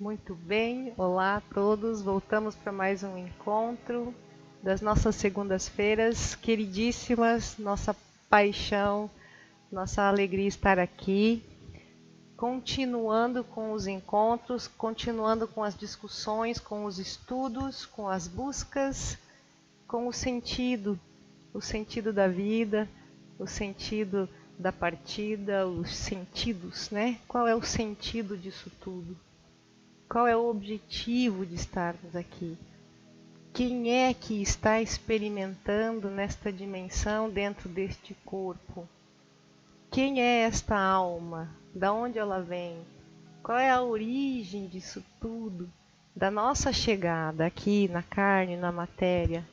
Muito bem, olá a todos, voltamos para mais um encontro das nossas segundas-feiras, queridíssimas, nossa paixão, nossa alegria estar aqui, continuando com os encontros, continuando com as discussões, com os estudos, com as buscas, com o sentido da vida, o sentido da partida, os sentidos, né? Qual é o sentido disso tudo? Qual é o objetivo de estarmos aqui? Quem é que está experimentando nesta dimensão dentro deste corpo? Quem é esta alma? Da onde ela vem? Qual é a origem disso tudo? Da nossa chegada aqui na carne, na matéria?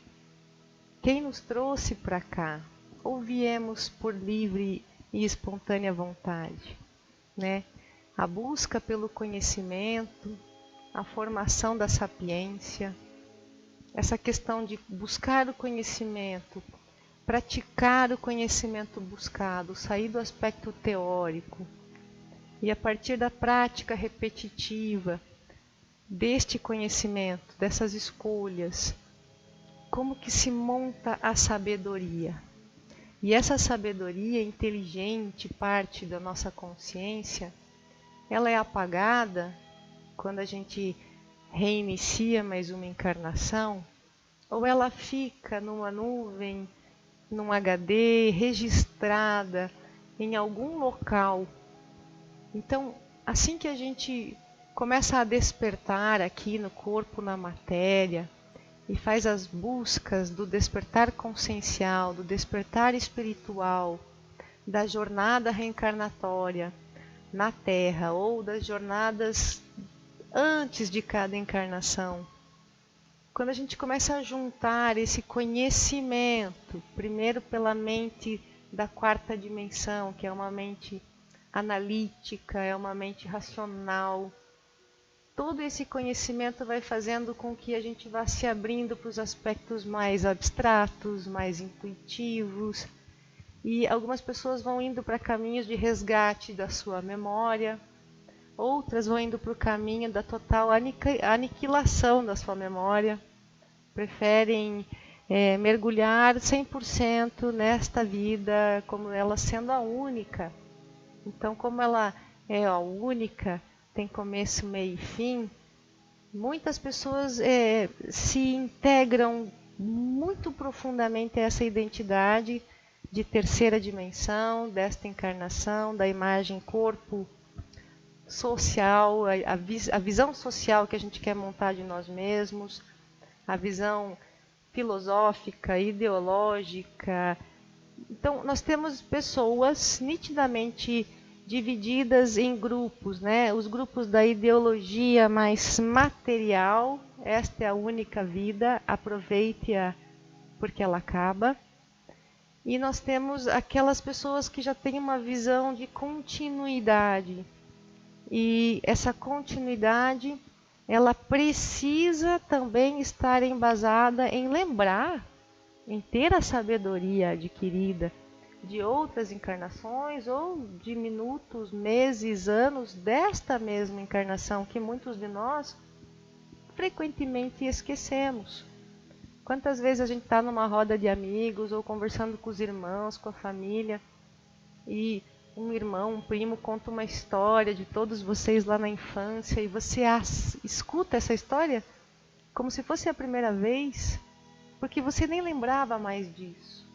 Quem nos trouxe para cá? Ou viemos por livre e espontânea vontade, né? A busca pelo conhecimento, a formação da sapiência, essa questão de buscar o conhecimento, praticar o conhecimento buscado, sair do aspecto teórico e a partir da prática repetitiva deste conhecimento, dessas escolhas, como que se monta a sabedoria? E essa sabedoria inteligente, parte da nossa consciência, ela é apagada quando a gente reinicia mais uma encarnação, ou ela fica numa nuvem, num HD, registrada em algum local. Então, assim que a gente começa a despertar aqui no corpo, na matéria, e faz as buscas do despertar consciencial, do despertar espiritual, da jornada reencarnatória na Terra, ou das jornadas antes de cada encarnação. Quando a gente começa a juntar esse conhecimento, primeiro pela mente da quarta dimensão, que é uma mente analítica, é uma mente racional, todo esse conhecimento vai fazendo com que a gente vá se abrindo para os aspectos mais abstratos, mais intuitivos, e algumas pessoas vão indo para caminhos de resgate da sua memória, outras vão indo para o caminho da total aniquilação da sua memória, preferem mergulhar 100% nesta vida como ela sendo a única. Então, como ela é a única, tem começo, meio e fim, muitas pessoas se integram muito profundamente a essa identidade de terceira dimensão, desta encarnação, da imagem corpo social, a visão social que a gente quer montar de nós mesmos, a visão filosófica, ideológica. Então, nós temos pessoas nitidamente divididas em grupos, né? Os grupos da ideologia mais material, esta é a única vida, aproveite-a porque ela acaba. E nós temos aquelas pessoas que já têm uma visão de continuidade. E essa continuidade, ela precisa também estar embasada em lembrar, em ter a sabedoria adquirida de outras encarnações ou de minutos, meses, anos desta mesma encarnação que muitos de nós frequentemente esquecemos. Quantas vezes a gente está numa roda de amigos ou conversando com os irmãos, com a família, e um irmão, um primo conta uma história de todos vocês lá na infância e você escuta essa história como se fosse a primeira vez, porque você nem lembrava mais disso.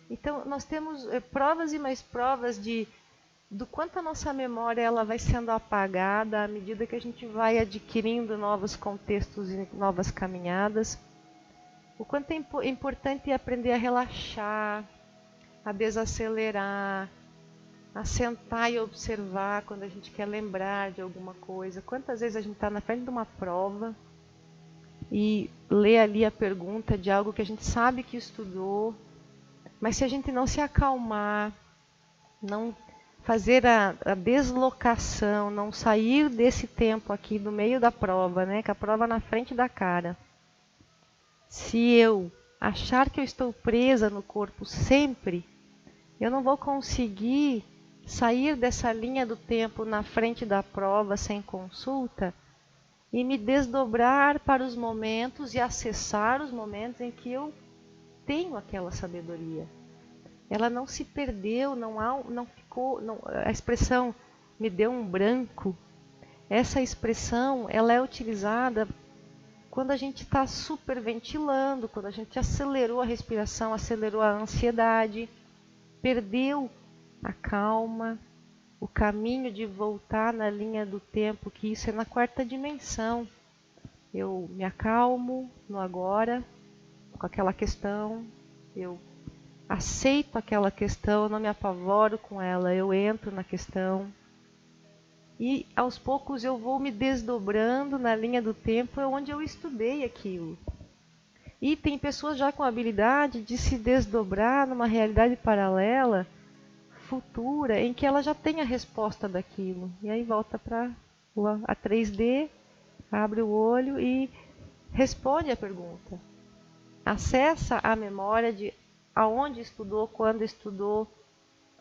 Então, nós temos provas e mais provas do quanto a nossa memória ela vai sendo apagada à medida que a gente vai adquirindo novos contextos e novas caminhadas. O quanto é importante aprender a relaxar, a desacelerar, a sentar e observar quando a gente quer lembrar de alguma coisa. Quantas vezes a gente está na frente de uma prova e lê ali a pergunta de algo que a gente sabe que estudou, mas se a gente não se acalmar, não fazer a deslocação, não sair desse tempo aqui do meio da prova, né, com a prova na frente da cara, se eu achar que eu estou presa no corpo sempre, eu não vou conseguir sair dessa linha do tempo na frente da prova sem consulta e me desdobrar para os momentos e acessar os momentos em que eu tenho aquela sabedoria. Ela não se perdeu, não ficou, a expressão me deu um branco. Essa expressão, ela é utilizada quando a gente está superventilando, quando a gente acelerou a respiração, acelerou a ansiedade, perdeu a calma, o caminho de voltar na linha do tempo, que isso é na quarta dimensão. Eu me acalmo no agora, com aquela questão, eu aceito aquela questão, eu não me apavoro com ela, eu entro na questão. E aos poucos eu vou me desdobrando na linha do tempo onde eu estudei aquilo. E tem pessoas já com a habilidade de se desdobrar numa realidade paralela, futura, em que ela já tem a resposta daquilo. E aí volta para a 3D, abre o olho e responde a pergunta. Acessa a memória de aonde estudou, quando estudou,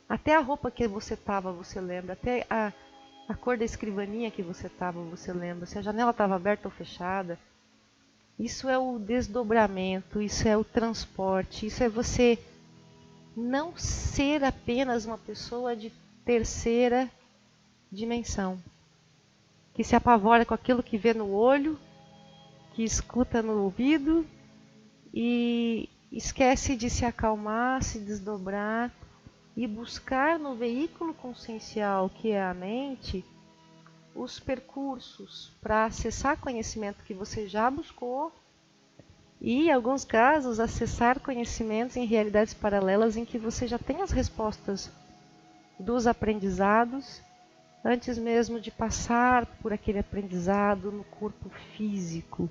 até a roupa que você estava, você lembra, até a cor da escrivaninha que você estava, você lembra, se a janela estava aberta ou fechada. Isso é o desdobramento, isso é o transporte, isso é você não ser apenas uma pessoa de terceira dimensão, que se apavora com aquilo que vê no olho, que escuta no ouvido e esquece de se acalmar, se desdobrar e buscar no veículo consciencial, que é a mente, os percursos para acessar conhecimento que você já buscou e, em alguns casos, acessar conhecimentos em realidades paralelas em que você já tem as respostas dos aprendizados antes mesmo de passar por aquele aprendizado no corpo físico.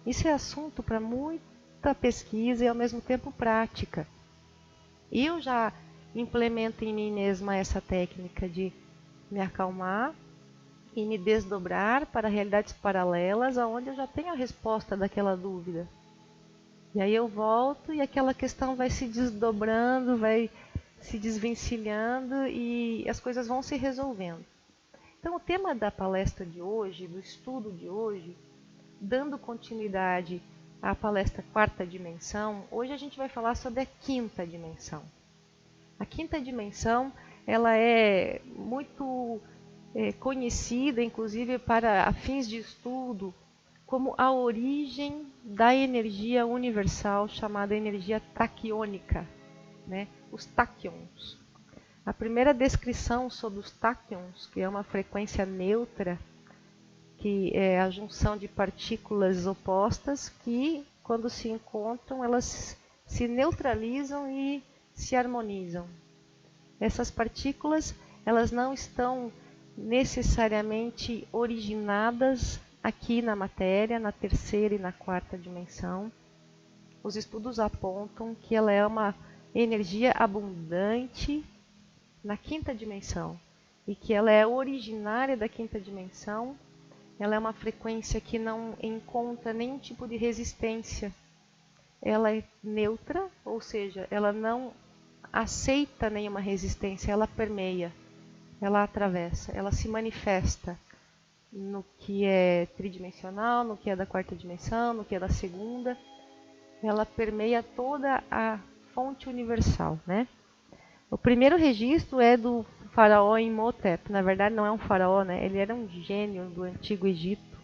Isso é assunto para muita pesquisa e, ao mesmo tempo, prática. Eu já implemento em mim mesma essa técnica de me acalmar e me desdobrar para realidades paralelas onde eu já tenho a resposta daquela dúvida. E aí eu volto e aquela questão vai se desdobrando, vai se desvencilhando e as coisas vão se resolvendo. Então o tema da palestra de hoje, do estudo de hoje, dando continuidade à palestra Quarta Dimensão, hoje a gente vai falar sobre a Quinta Dimensão. A quinta dimensão, ela é muito conhecida, inclusive para fins de estudo, como a origem da energia universal chamada energia taquiônica, né? Os táquions. A primeira descrição sobre os táquions, que é uma frequência neutra, que é a junção de partículas opostas que, quando se encontram, elas se neutralizam e se harmonizam. Essas partículas, elas não estão necessariamente originadas aqui na matéria, na terceira e na quarta dimensão. Os estudos apontam que ela é uma energia abundante na quinta dimensão e que ela é originária da quinta dimensão. Ela é uma frequência que não encontra nenhum tipo de resistência. Ela é neutra, ou seja, ela não aceita nenhuma resistência, ela permeia, ela atravessa, ela se manifesta no que é tridimensional, no que é da quarta dimensão, no que é da segunda. Ela permeia toda a fonte universal, né? O primeiro registro é do faraó Imhotep. Na verdade não é um faraó, né? Ele era um gênio do Antigo Egito,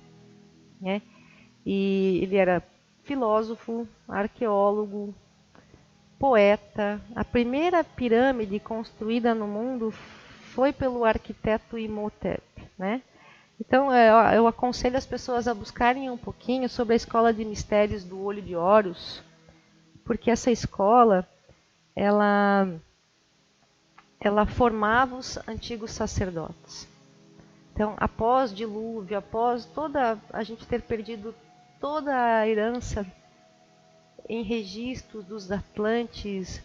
né? E ele era filósofo, arqueólogo, poeta. A primeira pirâmide construída no mundo foi pelo arquiteto Imhotep, né? Então eu aconselho as pessoas a buscarem um pouquinho sobre a escola de mistérios do Olho de Horus, porque essa escola ela formava os antigos sacerdotes. Então, após dilúvio, após a gente ter perdido toda a herança em registros dos Atlantes,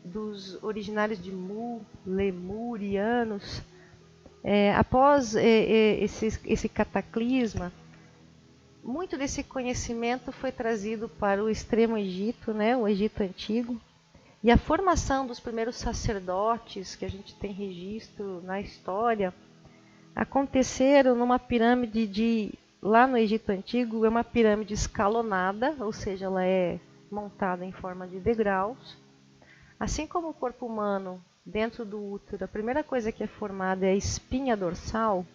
dos originários de Mu, lemurianos, após esse cataclisma, muito desse conhecimento foi trazido para o extremo Egito, né, o Egito Antigo, e a formação dos primeiros sacerdotes que a gente tem registro na história aconteceram numa pirâmide de lá no Egito Antigo é uma pirâmide escalonada, ou seja, ela é montada em forma de degraus. Assim como o corpo humano, dentro do útero, a primeira coisa que é formada é a espinha dorsal.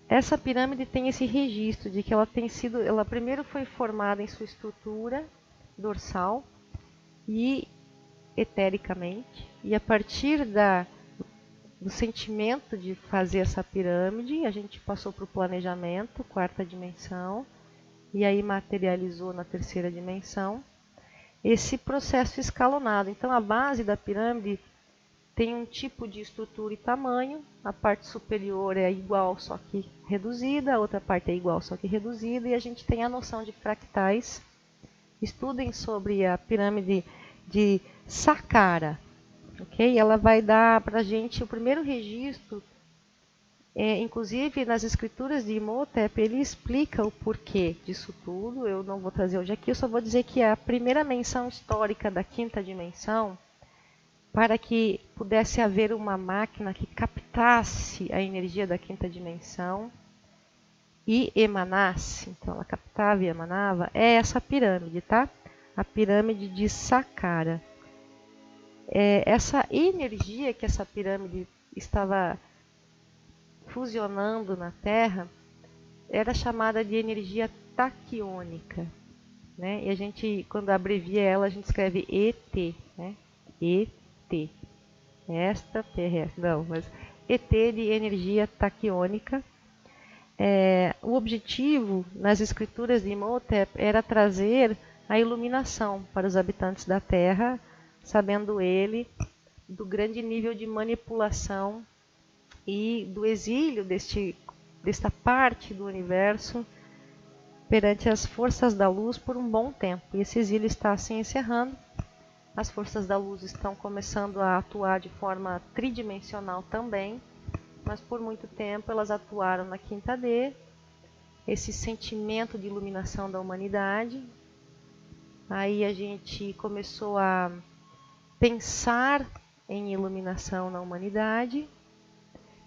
Essa pirâmide tem esse registro de que ela primeiro foi formada em sua estrutura dorsal e etericamente, e a partir do sentimento de fazer essa pirâmide, a gente passou para o planejamento, quarta dimensão, e aí materializou na terceira dimensão, esse processo escalonado. Então a base da pirâmide tem um tipo de estrutura e tamanho, a parte superior é igual, só que reduzida, a outra parte é igual, só que reduzida, e a gente tem a noção de fractais. Estudem sobre a pirâmide de Saqqara, ok? Ela vai dar para a gente o primeiro registro, inclusive nas escrituras de Imhotep, ele explica o porquê disso tudo. Eu não vou trazer hoje aqui, eu só vou dizer que a primeira menção histórica da quinta dimensão, para que pudesse haver uma máquina que captasse a energia da quinta dimensão e emanasse, então ela captava e emanava, é essa pirâmide, tá? A pirâmide de Saqqara. Essa energia que essa pirâmide estava fusionando na Terra era chamada de energia taquiônica, né? E a gente, quando abrevia ela, a gente escreve ET, né? ET. Extraterrestre, não, mas ET de energia taquiônica. O objetivo nas escrituras de Imhotep era trazer a iluminação para os habitantes da Terra, sabendo ele do grande nível de manipulação e do exílio desta parte do universo perante as forças da luz por um bom tempo. E esse exílio está se encerrando. As forças da luz estão começando a atuar de forma tridimensional também, mas por muito tempo elas atuaram na quinta D, esse sentimento de iluminação da humanidade. Aí a gente começou a pensar em iluminação na humanidade,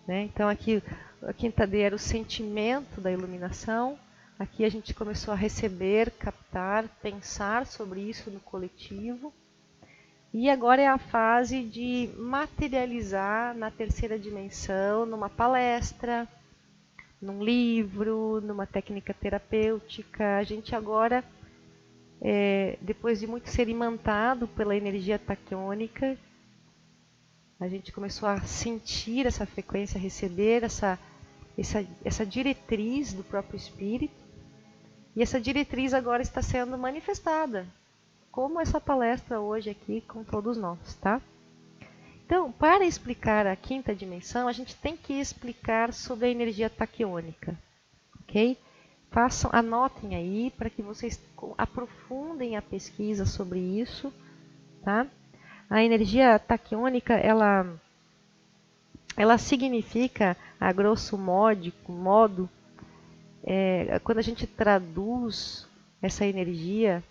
né? Então aqui a quinta D era o sentimento da iluminação. Aqui a gente começou a receber, captar, pensar sobre isso no coletivo. E agora é a fase de materializar na terceira dimensão, numa palestra, num livro, numa técnica terapêutica. A gente agora, depois de muito ser imantado pela energia taquiônica, a gente começou a sentir essa frequência, a receber essa diretriz do próprio espírito. E essa diretriz agora está sendo manifestada, como essa palestra hoje aqui com todos nós, tá? Então, para explicar a quinta dimensão, a gente tem que explicar sobre a energia taquiônica, ok? Anotem aí para que vocês aprofundem a pesquisa sobre isso, tá? A energia taquiônica, ela significa, a grosso modo, quando a gente traduz essa energia,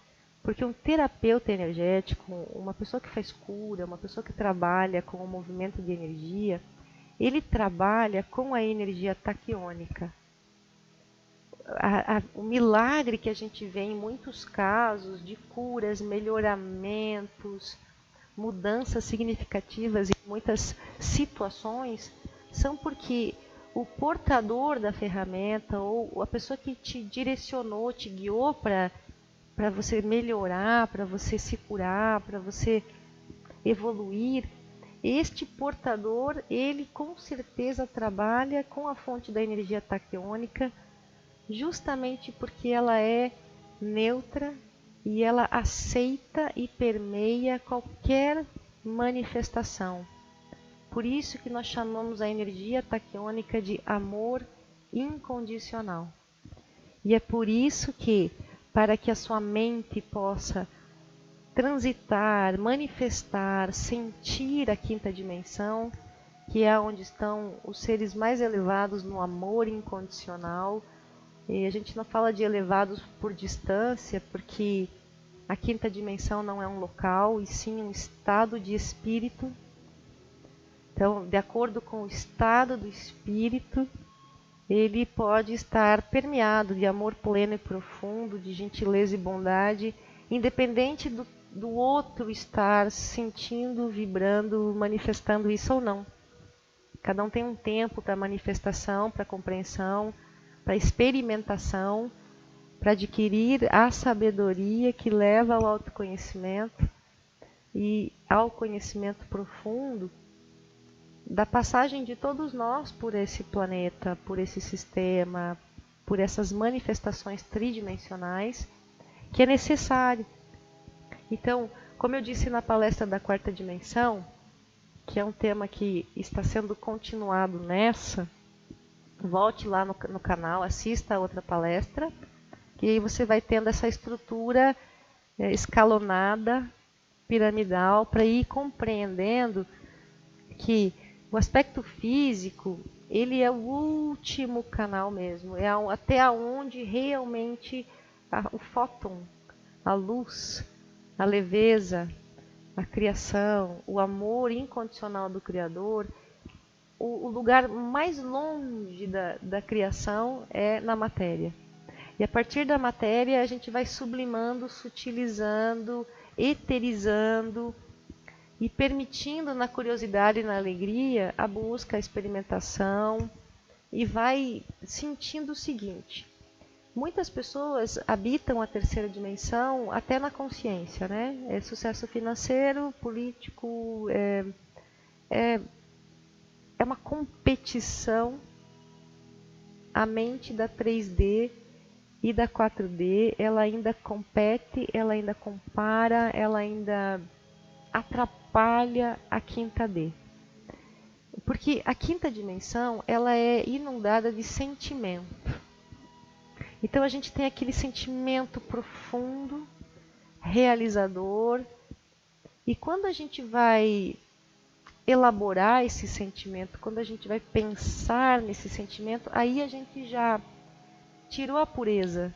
porque um terapeuta energético, uma pessoa que faz cura, uma pessoa que trabalha com o movimento de energia, ele trabalha com a energia taquiônica. O milagre que a gente vê em muitos casos de curas, melhoramentos, mudanças significativas em muitas situações, são porque o portador da ferramenta ou a pessoa que te direcionou, te guiou para você melhorar, para você se curar, para você evoluir, este portador, ele com certeza trabalha com a fonte da energia taquiônica, justamente porque ela é neutra e ela aceita e permeia qualquer manifestação. Por isso que nós chamamos a energia taquiônica de amor incondicional. E é por isso que, para que a sua mente possa transitar, manifestar, sentir a quinta dimensão, que é onde estão os seres mais elevados no amor incondicional. E a gente não fala de elevados por distância, porque a quinta dimensão não é um local, e sim um estado de espírito. Então, de acordo com o estado do espírito, ele pode estar permeado de amor pleno e profundo, de gentileza e bondade, independente do outro estar sentindo, vibrando, manifestando isso ou não. Cada um tem um tempo para manifestação, para compreensão, para experimentação, para adquirir a sabedoria que leva ao autoconhecimento e ao conhecimento profundo da passagem de todos nós por esse planeta, por esse sistema, por essas manifestações tridimensionais, que é necessário. Então, como eu disse na palestra da quarta dimensão, que é um tema que está sendo continuado nessa, volte lá no canal, assista a outra palestra, e aí você vai tendo essa estrutura escalonada, piramidal, para ir compreendendo que o aspecto físico, ele é o último canal mesmo, é até onde realmente o fóton, a luz, a leveza, a criação, o amor incondicional do Criador, o lugar mais longe da criação é na matéria. E a partir da matéria a gente vai sublimando, sutilizando, eterizando e permitindo na curiosidade e na alegria a busca, a experimentação, e vai sentindo o seguinte: muitas pessoas habitam a terceira dimensão até na consciência, né? É sucesso financeiro, político, é uma competição. A mente da 3D e da 4D, ela ainda compete, ela ainda compara, ela ainda atrapalha a quinta D. Porque a quinta dimensão, ela é inundada de sentimento. Então a gente tem aquele sentimento profundo, realizador, e quando a gente vai elaborar esse sentimento, quando a gente vai pensar nesse sentimento, aí a gente já tirou a pureza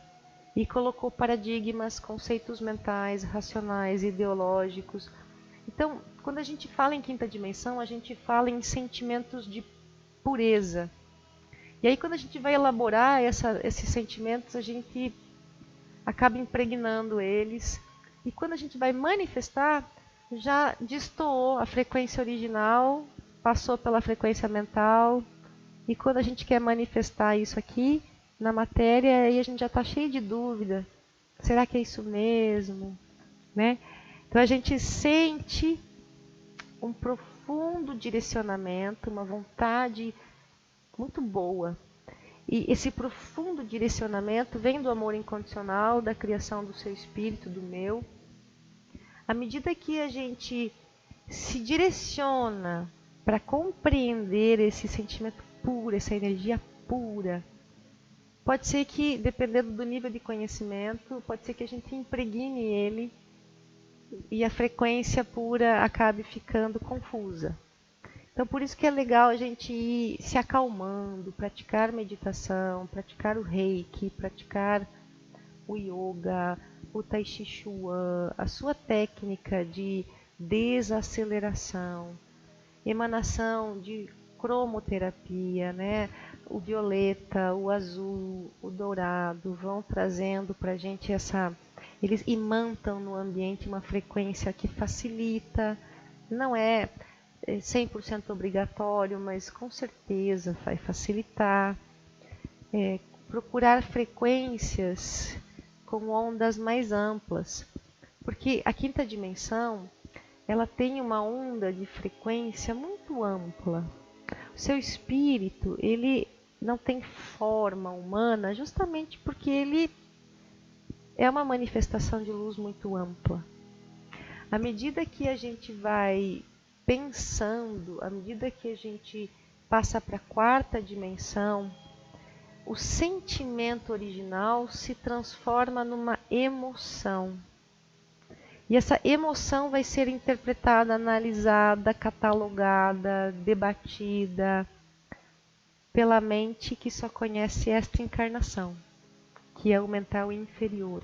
e colocou paradigmas, conceitos mentais, racionais, ideológicos. Então, quando a gente fala em quinta dimensão, a gente fala em sentimentos de pureza. E aí, quando a gente vai elaborar esses sentimentos, a gente acaba impregnando eles. E quando a gente vai manifestar, já destoou a frequência original, passou pela frequência mental. E quando a gente quer manifestar isso aqui na matéria, aí a gente já está cheio de dúvida. Será que é isso mesmo? Né? Então a gente sente um profundo direcionamento, uma vontade muito boa. E esse profundo direcionamento vem do amor incondicional, da criação do seu espírito, do meu. À medida que a gente se direciona para compreender esse sentimento puro, essa energia pura, pode ser que, dependendo do nível de conhecimento, pode ser que a gente impregne ele e a frequência pura acabe ficando confusa. Então, por isso que é legal a gente ir se acalmando, praticar meditação, praticar o reiki, praticar o yoga, o tai chi chuan, a sua técnica de desaceleração, emanação de cromoterapia, né? O violeta, o azul, o dourado vão trazendo para a gente eles imantam no ambiente uma frequência que facilita, não é 100% obrigatório, mas com certeza vai facilitar. Procurar frequências com ondas mais amplas, porque a quinta dimensão ela tem uma onda de frequência muito ampla. O seu espírito, ele não tem forma humana, justamente porque ele é uma manifestação de luz muito ampla. À medida que a gente vai pensando, à medida que a gente passa para a quarta dimensão, o sentimento original se transforma numa emoção. E essa emoção vai ser interpretada, analisada, catalogada, debatida pela mente que só conhece esta encarnação, que é o mental inferior.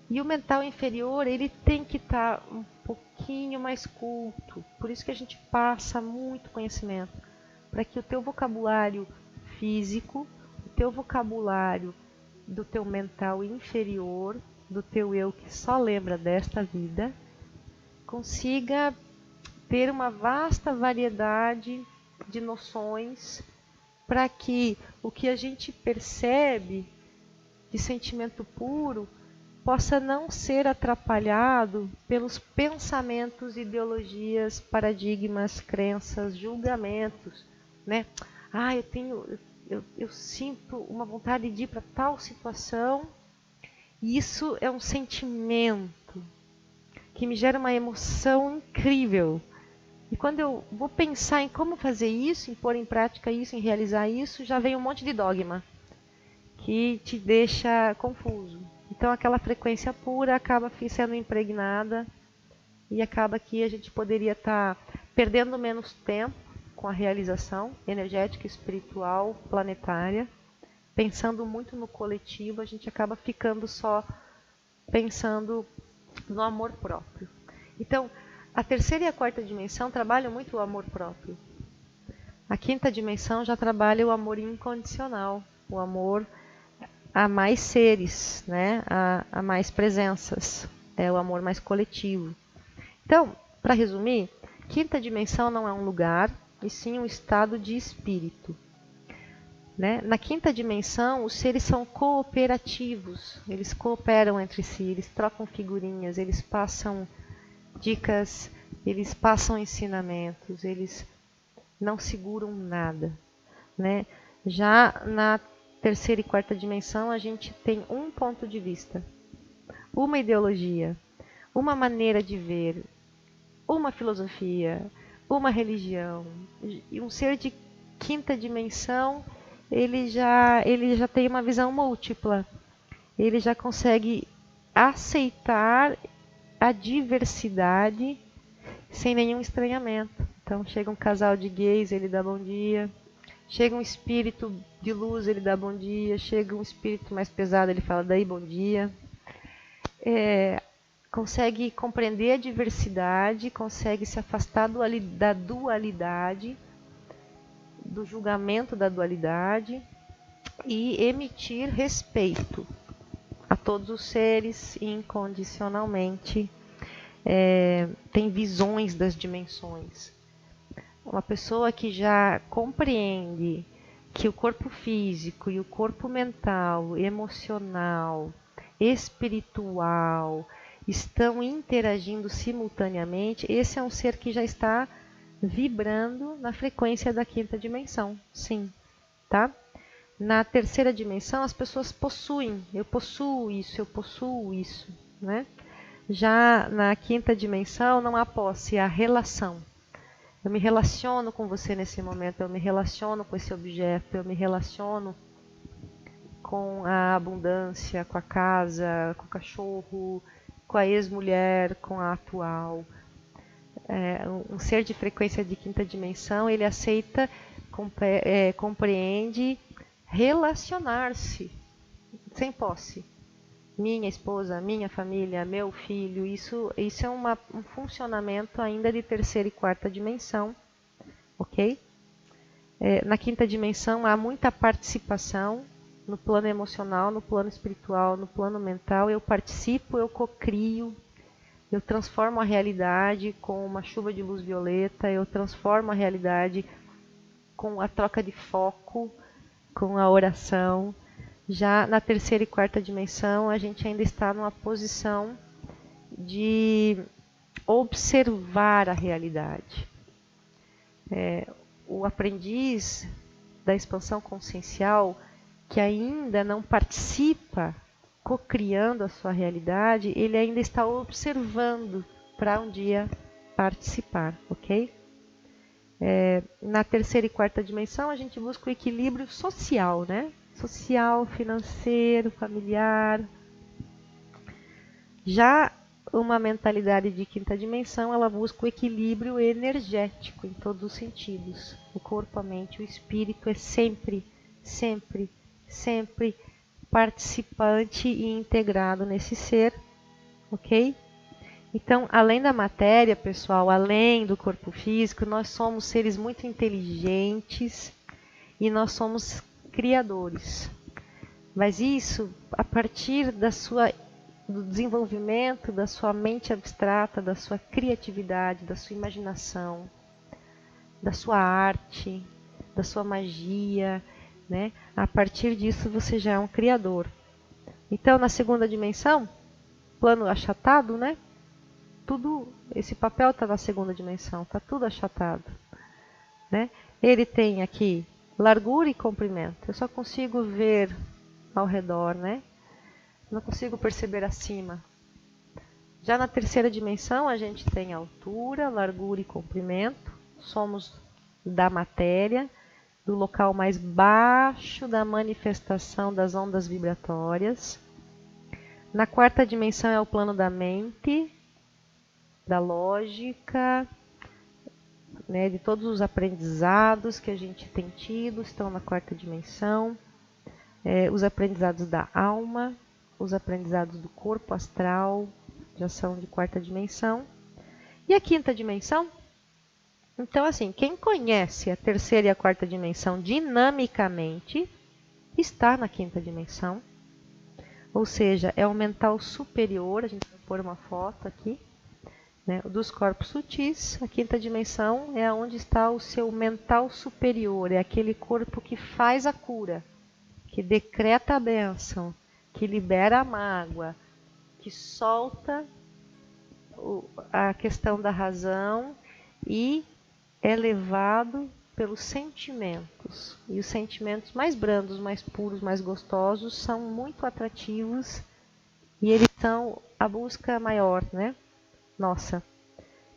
E o mental inferior, ele tem que estar um pouquinho mais culto. Por isso que a gente passa muito conhecimento, para que o teu vocabulário físico, o teu vocabulário do teu mental inferior, do teu eu que só lembra desta vida, consiga ter uma vasta variedade de noções para que o que a gente percebe de sentimento puro possa não ser atrapalhado pelos pensamentos, ideologias, paradigmas, crenças, julgamentos, né? Eu sinto uma vontade de ir para tal situação, e isso é um sentimento que me gera uma emoção incrível. E quando eu vou pensar em como fazer isso, em pôr em prática isso, em realizar isso, já vem um monte de dogma que te deixa confuso. Então aquela frequência pura acaba sendo impregnada e acaba que a gente poderia estar perdendo menos tempo com a realização energética, espiritual, planetária, pensando muito no coletivo, a gente acaba ficando só pensando no amor próprio. Então, a terceira e a quarta dimensão trabalham muito o amor próprio. A quinta dimensão já trabalha o amor incondicional, o amor a mais seres, né? a mais presenças, é o amor mais coletivo. Então, para resumir, quinta dimensão não é um lugar, e sim um estado de espírito. Né? Na quinta dimensão, os seres são cooperativos, eles cooperam entre si, eles trocam figurinhas, eles passam dicas, eles passam ensinamentos, eles não seguram nada. Né? Já na terceira e quarta dimensão, a gente tem um ponto de vista, uma ideologia, uma maneira de ver, uma filosofia, uma religião. E um ser de quinta dimensão, ele já tem uma visão múltipla. Ele já consegue aceitar a diversidade sem nenhum estranhamento. Então, chega um casal de gays, ele dá bom dia. Chega um espírito de luz, ele dá bom dia. Chega um espírito mais pesado, ele fala, daí bom dia. Consegue compreender a diversidade, consegue se afastar da dualidade, do julgamento da dualidade e emitir respeito a todos os seres incondicionalmente. Tem visões das dimensões. Uma pessoa que já compreende que o corpo físico e o corpo mental, emocional, espiritual estão interagindo simultaneamente, esse é um ser que já está vibrando na frequência da quinta dimensão, sim, tá? Na terceira dimensão, as pessoas possuem, eu possuo isso, né? Já na quinta dimensão, não há posse, há relação. Eu me relaciono com você nesse momento, eu me relaciono com esse objeto, eu me relaciono com a abundância, com a casa, com o cachorro, com a ex-mulher, com a atual. Um ser de frequência de quinta dimensão, ele aceita, compreende relacionar-se sem posse. Minha esposa, minha família, meu filho, isso é um funcionamento ainda de terceira e quarta dimensão, ok? Na quinta dimensão há muita participação no plano emocional, no plano espiritual, no plano mental. Eu participo, eu cocrio, eu transformo a realidade com uma chuva de luz violeta, eu transformo a realidade com a troca de foco, com a oração. Já na terceira e quarta dimensão, a gente ainda está numa posição de observar a realidade. O aprendiz da expansão consciencial, que ainda não participa, cocriando a sua realidade, ele ainda está observando para um dia participar, ok? Na terceira e quarta dimensão, a gente busca o equilíbrio social, né? Social, financeiro, familiar. Já uma mentalidade de quinta dimensão, ela busca o equilíbrio energético em todos os sentidos. O corpo, a mente, o espírito é sempre, sempre, sempre participante e integrado nesse ser, ok? Então, além da matéria, pessoal, além do corpo físico, nós somos seres muito inteligentes e nós somos criadores. Mas isso a partir do desenvolvimento da sua mente abstrata, da sua criatividade, da sua imaginação, da sua arte, da sua magia, né? A partir disso você já é um criador. Então, na segunda dimensão, plano achatado, né? Tudo, esse papel está na segunda dimensão, está tudo achatado, né? Ele tem aqui largura e comprimento. Eu só consigo ver ao redor, né? Não consigo perceber acima. Já na terceira dimensão, a gente tem altura, largura e comprimento. Somos da matéria, do local mais baixo da manifestação das ondas vibratórias. Na quarta dimensão é o plano da mente, da lógica, né, de todos os aprendizados que a gente tem tido, estão na quarta dimensão. Os aprendizados da alma, os aprendizados do corpo astral, já são de quarta dimensão. E a quinta dimensão? Então, assim, quem conhece a terceira e a quarta dimensão dinamicamente, está na quinta dimensão. Ou seja, é o mental superior, a gente vai pôr uma foto aqui, né, dos corpos sutis. A quinta dimensão é onde está o seu mental superior, é aquele corpo que faz a cura, que decreta a bênção, que libera a mágoa, que solta a questão da razão e é levado pelos sentimentos. E os sentimentos mais brandos, mais puros, mais gostosos são muito atrativos e eles são a busca maior, né? Nossa.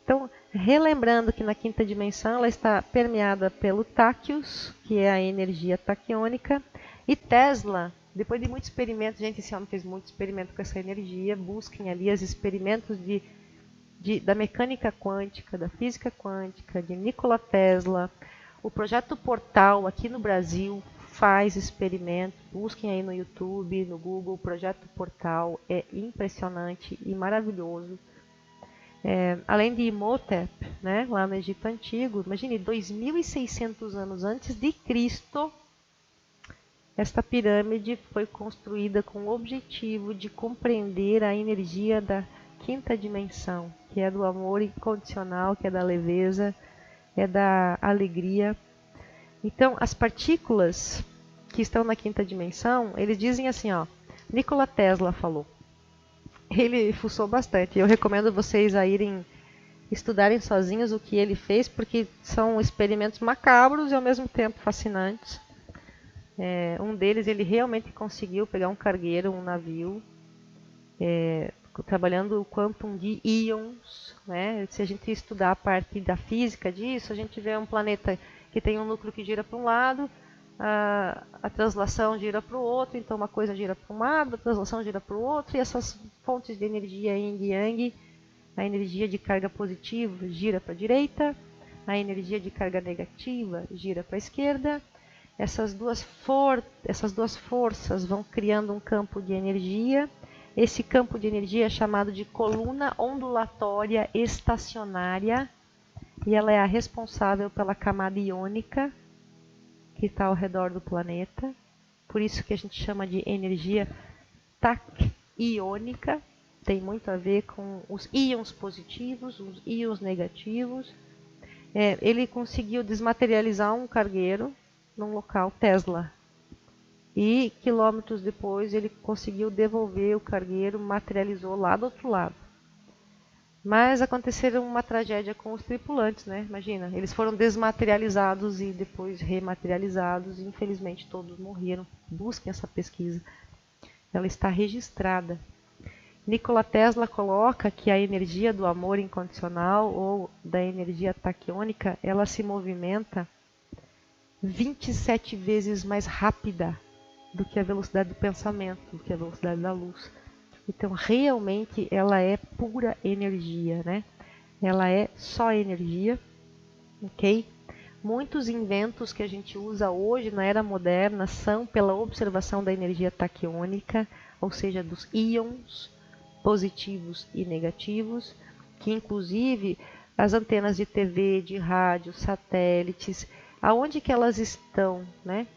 Então, relembrando que na quinta dimensão ela está permeada pelo táquios, que é a energia taquiônica, e Tesla, depois de muito experimento, gente, esse homem fez muito experimento com essa energia, busquem ali os experimentos da mecânica quântica, da física quântica, de Nikola Tesla. O projeto Portal aqui no Brasil faz experimentos, busquem aí no YouTube, no Google, o projeto Portal é impressionante e maravilhoso. Além de Imhotep, né, lá no Egito Antigo, imagine, 2.600 anos antes de Cristo, esta pirâmide foi construída com o objetivo de compreender a energia da quinta dimensão, que é do amor incondicional, que é da leveza, é da alegria. Então, as partículas que estão na quinta dimensão, eles dizem assim, ó, Nikola Tesla falou. Ele fuçou bastante. Eu recomendo vocês a irem estudarem sozinhos o que ele fez, porque são experimentos macabros e ao mesmo tempo fascinantes. Um deles, ele realmente conseguiu pegar um cargueiro, um navio, trabalhando o quantum de íons, né? Se a gente estudar a parte da física disso, a gente vê um planeta que tem um núcleo que gira para um lado, a translação gira para o outro, então uma coisa gira para um lado, a translação gira para o outro, e essas fontes de energia yin e yang, a energia de carga positiva gira para a direita, a energia de carga negativa gira para a esquerda. Essas duas forças vão criando um campo de energia. Esse campo de energia é chamado de coluna ondulatória estacionária e ela é a responsável pela camada iônica que está ao redor do planeta. Por isso que a gente chama de energia taquiônica. Tem muito a ver com os íons positivos, os íons negativos. Ele conseguiu desmaterializar um cargueiro num local Tesla. E quilômetros depois ele conseguiu devolver o cargueiro, materializou lá do outro lado. Mas aconteceram uma tragédia com os tripulantes, né? Imagina, eles foram desmaterializados e depois rematerializados. E infelizmente todos morreram. Busquem essa pesquisa. Ela está registrada. Nikola Tesla coloca que a energia do amor incondicional ou da energia taquiônica, ela se movimenta 27 vezes mais rápida do que a velocidade do pensamento, do que a velocidade da luz. Então, realmente, ela é pura energia, né? Ela é só energia, ok? Muitos inventos que a gente usa hoje na era moderna são pela observação da energia taquiônica, ou seja, dos íons positivos e negativos, que inclusive as antenas de TV, de rádio, satélites, aonde que elas estão, né?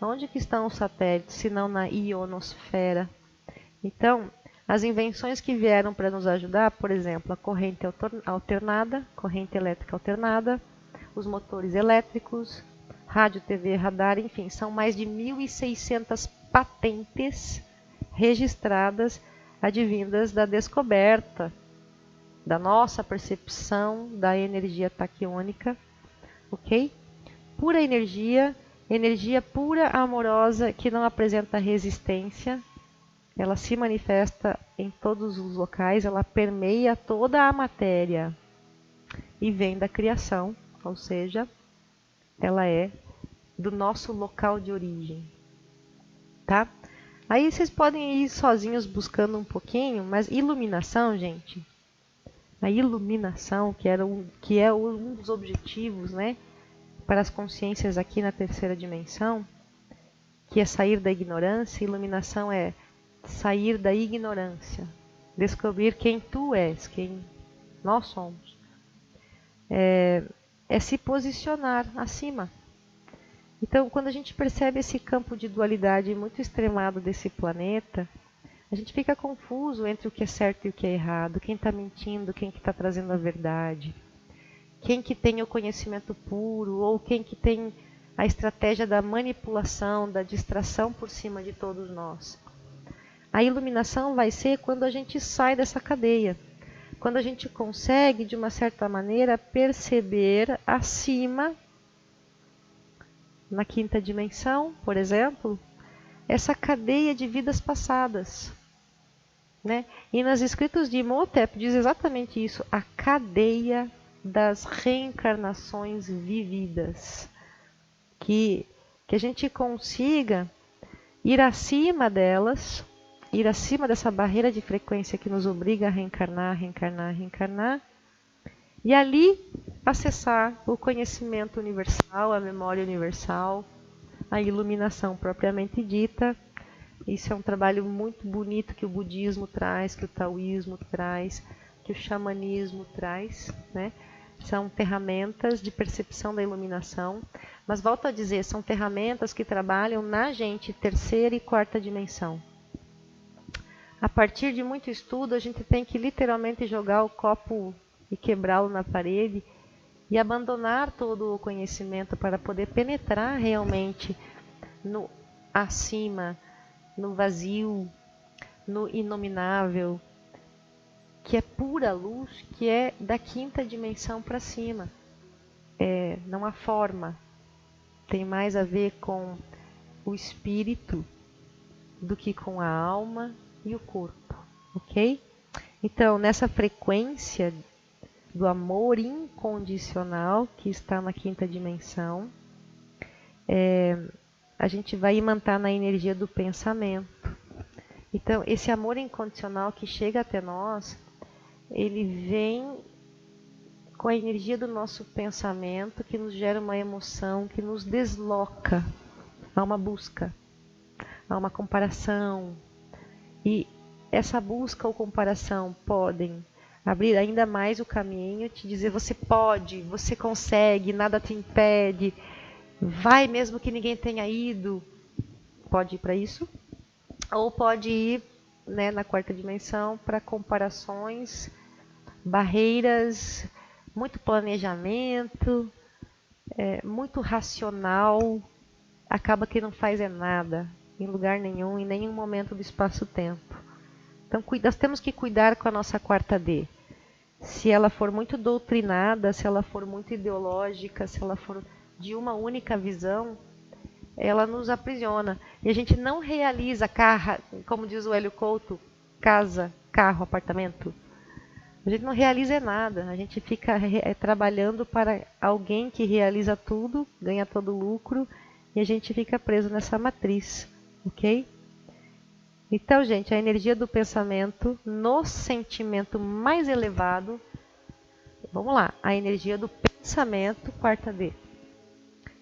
Onde que estão os satélites, se não na ionosfera? Então, as invenções que vieram para nos ajudar, por exemplo, a corrente alternada, corrente elétrica alternada, os motores elétricos, rádio, TV, radar, enfim, são mais de 1.600 patentes registradas advindas da descoberta da nossa percepção da energia taquiônica, ok? Pura energia, energia pura, amorosa, que não apresenta resistência, ela se manifesta em todos os locais, ela permeia toda a matéria e vem da criação, ou seja, ela é do nosso local de origem, tá? Aí vocês podem ir sozinhos buscando um pouquinho, mas iluminação, gente, a iluminação, que é um dos objetivos, né, para as consciências aqui na terceira dimensão, que é sair da ignorância. Iluminação é sair da ignorância, descobrir quem tu és, quem nós somos. É se posicionar acima. Então, quando a gente percebe esse campo de dualidade muito extremado desse planeta, a gente fica confuso entre o que é certo e o que é errado, quem está mentindo, quem que está trazendo a verdade, quem que tem o conhecimento puro ou quem que tem a estratégia da manipulação, da distração por cima de todos nós. A iluminação vai ser quando a gente sai dessa cadeia, quando a gente consegue, de uma certa maneira, perceber acima, na quinta dimensão, por exemplo, essa cadeia de vidas passadas, né? E nas escritos de Imhotep diz exatamente isso, a cadeia das reencarnações vividas. Que a gente consiga ir acima delas, ir acima dessa barreira de frequência que nos obriga a reencarnar, reencarnar, reencarnar, e ali acessar o conhecimento universal, a memória universal, a iluminação propriamente dita. Isso é um trabalho muito bonito que o budismo traz, que o taoísmo traz, que o xamanismo traz, né? São ferramentas de percepção da iluminação, mas volto a dizer, são ferramentas que trabalham na gente terceira e quarta dimensão. A partir de muito estudo, a gente tem que literalmente jogar o copo e quebrá-lo na parede e abandonar todo o conhecimento para poder penetrar realmente no acima, no vazio, no inominável, que é pura luz, que é da quinta dimensão para cima. Não há forma, tem mais a ver com o espírito do que com a alma e o corpo, ok? Então, nessa frequência do amor incondicional que está na quinta dimensão, a gente vai imantar na energia do pensamento. Então, esse amor incondicional que chega até nós, ele vem com a energia do nosso pensamento, que nos gera uma emoção, que nos desloca a uma busca, a uma comparação. E essa busca ou comparação podem abrir ainda mais o caminho, te dizer você pode, você consegue, nada te impede, vai mesmo que ninguém tenha ido, pode ir para isso, ou pode ir, né, na quarta dimensão para comparações, barreiras, muito planejamento, muito racional, acaba que não faz nada, em lugar nenhum, em nenhum momento do espaço-tempo. Então nós temos que cuidar com a nossa quarta D. Se ela for muito doutrinada, se ela for muito ideológica, se ela for de uma única visão, ela nos aprisiona. E a gente não realiza como diz o Hélio Couto, casa, carro, apartamento. A gente não realiza nada. A gente fica trabalhando para alguém que realiza tudo, ganha todo o lucro, e a gente fica preso nessa matriz, ok? Então, gente, a energia do pensamento no sentimento mais elevado, vamos lá, a energia do pensamento, quarta D,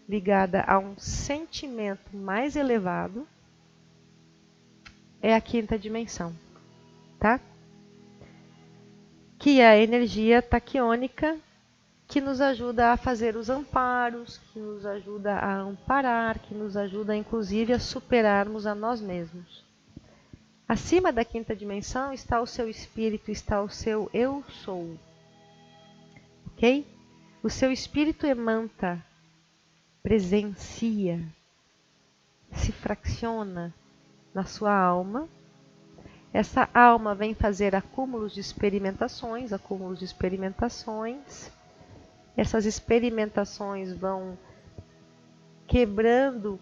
ligada a um sentimento mais elevado, é a quinta dimensão, tá? Que é a energia taquiônica, que nos ajuda a fazer os amparos, que nos ajuda a amparar, que nos ajuda inclusive a superarmos a nós mesmos. Acima da quinta dimensão está o seu espírito, está o seu eu sou. Ok? O seu espírito emanta, presencia, se fracciona na sua alma. Essa alma vem fazer acúmulos de experimentações, Essas experimentações vão quebrando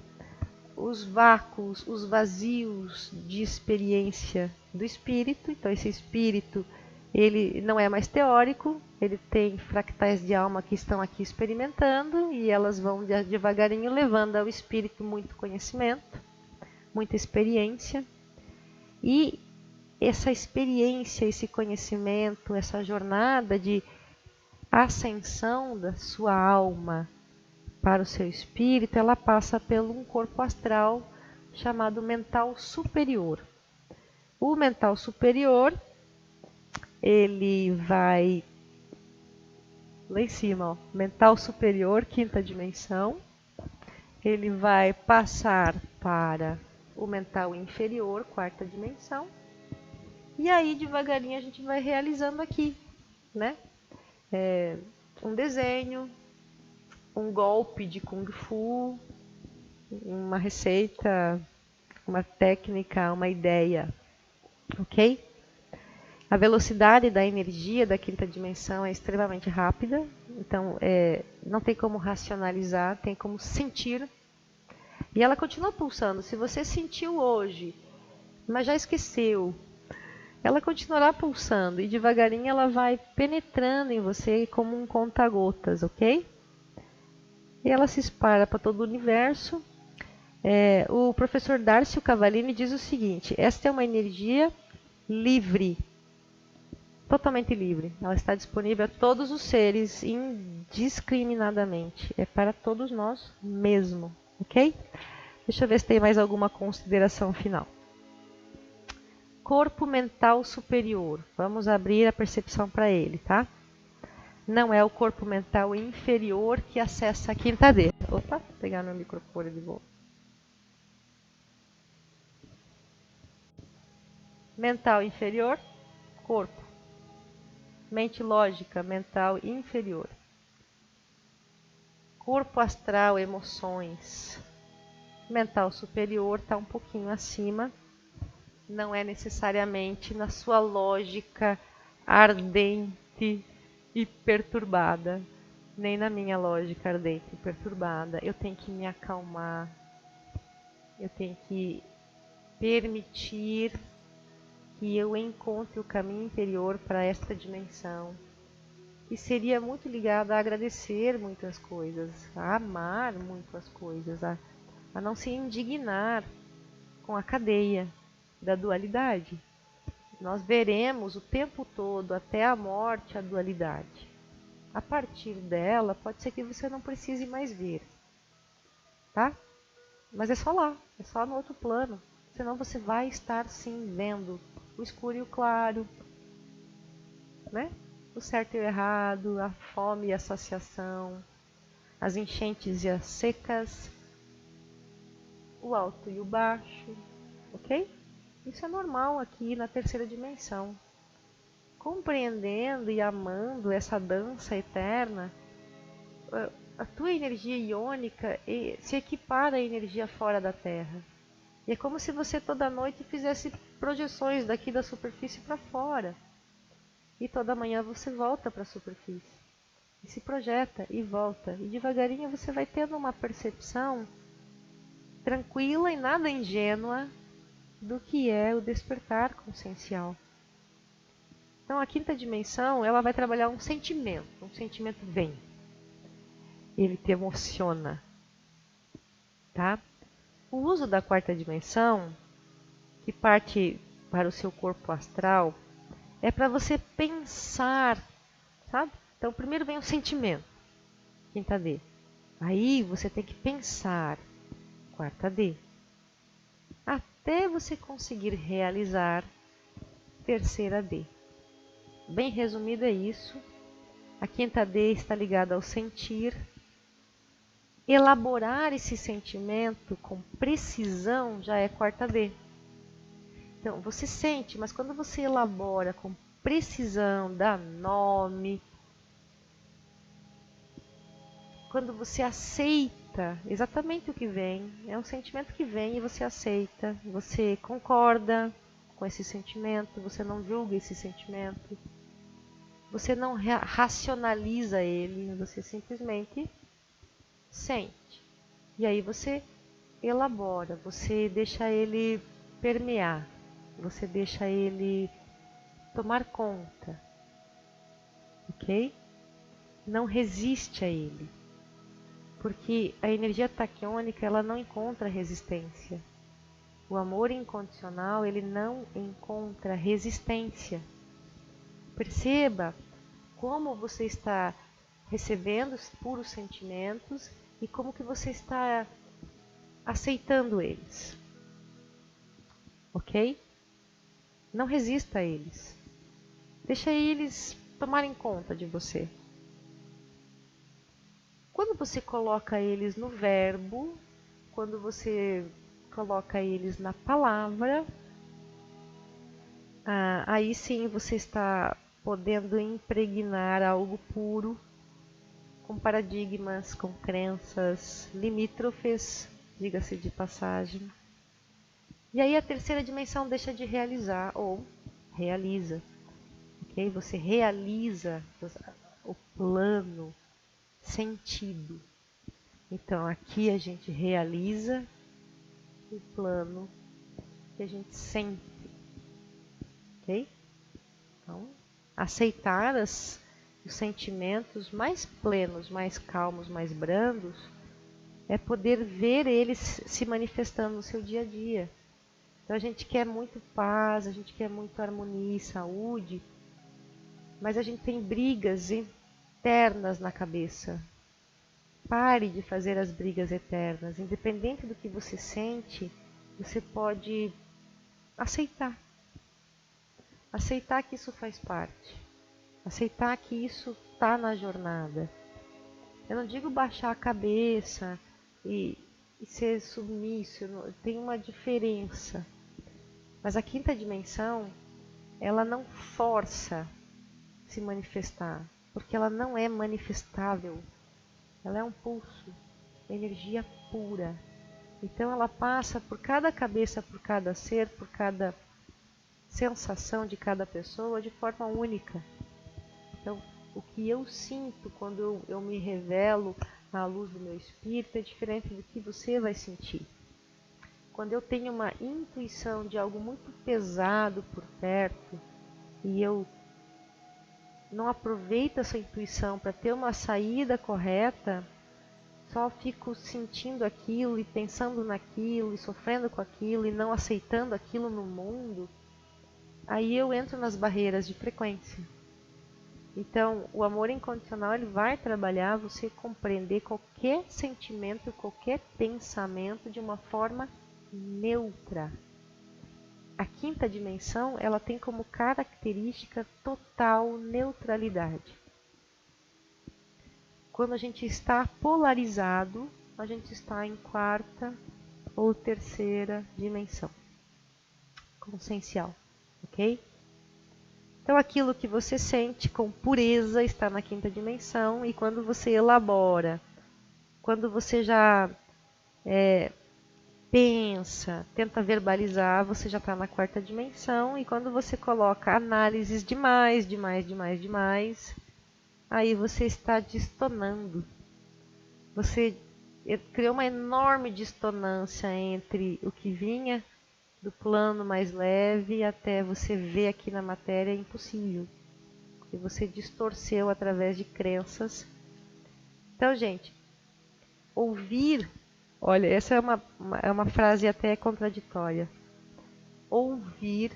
os vácuos, os vazios de experiência do espírito. Então esse espírito, ele não é mais teórico, ele tem fractais de alma que estão aqui experimentando e elas vão devagarinho levando ao espírito muito conhecimento, muita experiência. E essa experiência, esse conhecimento, essa jornada de ascensão da sua alma para o seu espírito, ela passa por um corpo astral chamado mental superior. O mental superior, ele vai lá em cima, ó, mental superior, quinta dimensão, ele vai passar para o mental inferior, quarta dimensão, e aí devagarinho a gente vai realizando aqui, né? Um desenho, um golpe de Kung Fu, uma receita, uma técnica, uma ideia, ok? A velocidade da energia da quinta dimensão é extremamente rápida, então não tem como racionalizar, tem como sentir. E ela continua pulsando. Se você sentiu hoje, mas já esqueceu, ela continuará pulsando e devagarinho ela vai penetrando em você como um conta-gotas, ok? E ela se espalha para todo o universo. O professor Darcio Cavallini diz o seguinte: esta é uma energia livre, totalmente livre. Ela está disponível a todos os seres indiscriminadamente. É para todos nós mesmo, ok? Deixa eu ver se tem mais alguma consideração final. Corpo mental superior. Vamos abrir a percepção para ele, tá? Não é o corpo mental inferior que acessa a quinta D. Opa, vou pegar meu microfone de volta. Mental inferior, corpo. Mente lógica, mental inferior. Corpo astral, emoções. Mental superior está um pouquinho acima. Não é necessariamente na sua lógica ardente e perturbada, nem na minha lógica ardente e perturbada. Eu tenho que me acalmar, eu tenho que permitir que eu encontre o caminho interior para esta dimensão. E seria muito ligado a agradecer muitas coisas, a amar muito as coisas, a não se indignar com a cadeia da dualidade. Nós veremos o tempo todo, até a morte, a dualidade. A partir dela, pode ser que você não precise mais ver, tá? Mas é só lá, é só no outro plano. Senão você vai estar sim vendo o escuro e o claro, né? O certo e o errado, a fome e a saciação, as enchentes e as secas, o alto e o baixo, ok? Isso é normal aqui na terceira dimensão. Compreendendo e amando essa dança eterna, a tua energia iônica se equipara à energia fora da Terra. E é como se você toda noite fizesse projeções daqui da superfície para fora. E toda manhã você volta para a superfície. E se projeta e volta. E devagarinho você vai tendo uma percepção tranquila e nada ingênua do que é o despertar consciencial. Então a quinta dimensão, ela vai trabalhar um sentimento vem, ele te emociona, tá? O uso da quarta dimensão, que parte para o seu corpo astral, é para você pensar, sabe? Então primeiro vem o sentimento, quinta D. Aí você tem que pensar, quarta D. Até você conseguir realizar terceira D. Bem resumido é isso. A quinta D está ligada ao sentir. Elaborar esse sentimento com precisão já é quarta D. Então, você sente, mas quando você elabora com precisão, dá nome, quando você aceita exatamente o que vem, é um sentimento que vem e você aceita, você concorda com esse sentimento, você não julga esse sentimento, você não racionaliza ele, você simplesmente sente. E aí você elabora, você deixa ele permear, você deixa ele tomar conta, ok? Não resiste a ele, porque a energia taquiônica ela não encontra resistência. O amor incondicional ele não encontra resistência. Perceba como você está recebendo os puros sentimentos e como que você está aceitando eles, ok? Não resista a eles. Deixa eles tomarem conta de você. Quando você coloca eles no verbo, quando você coloca eles na palavra, aí sim você está podendo impregnar algo puro, com paradigmas, com crenças limítrofes, diga-se de passagem. E aí a terceira dimensão deixa de realizar ou realiza. Okay? Você realiza o plano sentido. Então aqui a gente realiza o plano que a gente sente. Ok? Então, aceitar os sentimentos mais plenos, mais calmos, mais brandos, é poder ver eles se manifestando no seu dia a dia. Então a gente quer muito paz, a gente quer muito harmonia e saúde, mas a gente tem brigas eternas na cabeça. Pare de fazer as brigas eternas. Independente do que você sente, você pode aceitar. Aceitar que isso faz parte. Aceitar que isso está na jornada. Eu não digo baixar a cabeça e ser submisso, tem uma diferença. Mas a quinta dimensão, ela não força se manifestar, porque ela não é manifestável. Ela é um pulso, energia pura. Então ela passa por cada cabeça, por cada ser, por cada sensação de cada pessoa de forma única. Então, o que eu sinto quando eu me revelo à luz do meu espírito é diferente do que você vai sentir. Quando eu tenho uma intuição de algo muito pesado por perto e eu não aproveito essa intuição para ter uma saída correta, só fico sentindo aquilo e pensando naquilo e sofrendo com aquilo e não aceitando aquilo no mundo, aí eu entro nas barreiras de frequência. Então, o amor incondicional ele vai trabalhar você compreender qualquer sentimento, qualquer pensamento de uma forma neutra. A quinta dimensão, ela tem como característica total neutralidade. Quando a gente está polarizado, a gente está em quarta ou terceira dimensão consciencial, ok? Então, aquilo que você sente com pureza está na quinta dimensão, e quando você elabora, quando você já pensa, tenta verbalizar, você já está na quarta dimensão, e quando você coloca análises demais, aí você está distonando. Você criou uma enorme dissonância entre o que vinha do plano mais leve até você ver aqui na matéria é impossível. E você distorceu através de crenças. Então, gente, ouvir, olha, essa é uma frase até contraditória. Ouvir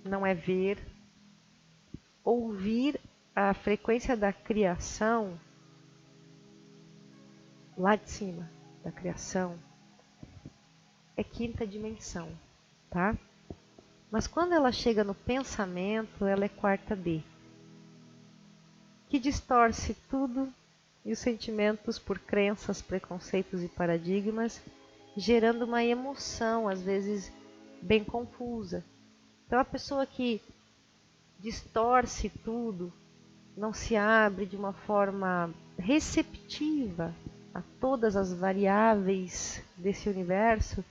não é ver. Ouvir a frequência da criação, lá de cima, da criação, é quinta dimensão, tá? Mas quando ela chega no pensamento, ela é quarta D. que distorce tudo e os sentimentos por crenças, preconceitos e paradigmas, gerando uma emoção, às vezes, bem confusa. Então, a pessoa que distorce tudo, não se abre de uma forma receptiva a todas as variáveis desse universo,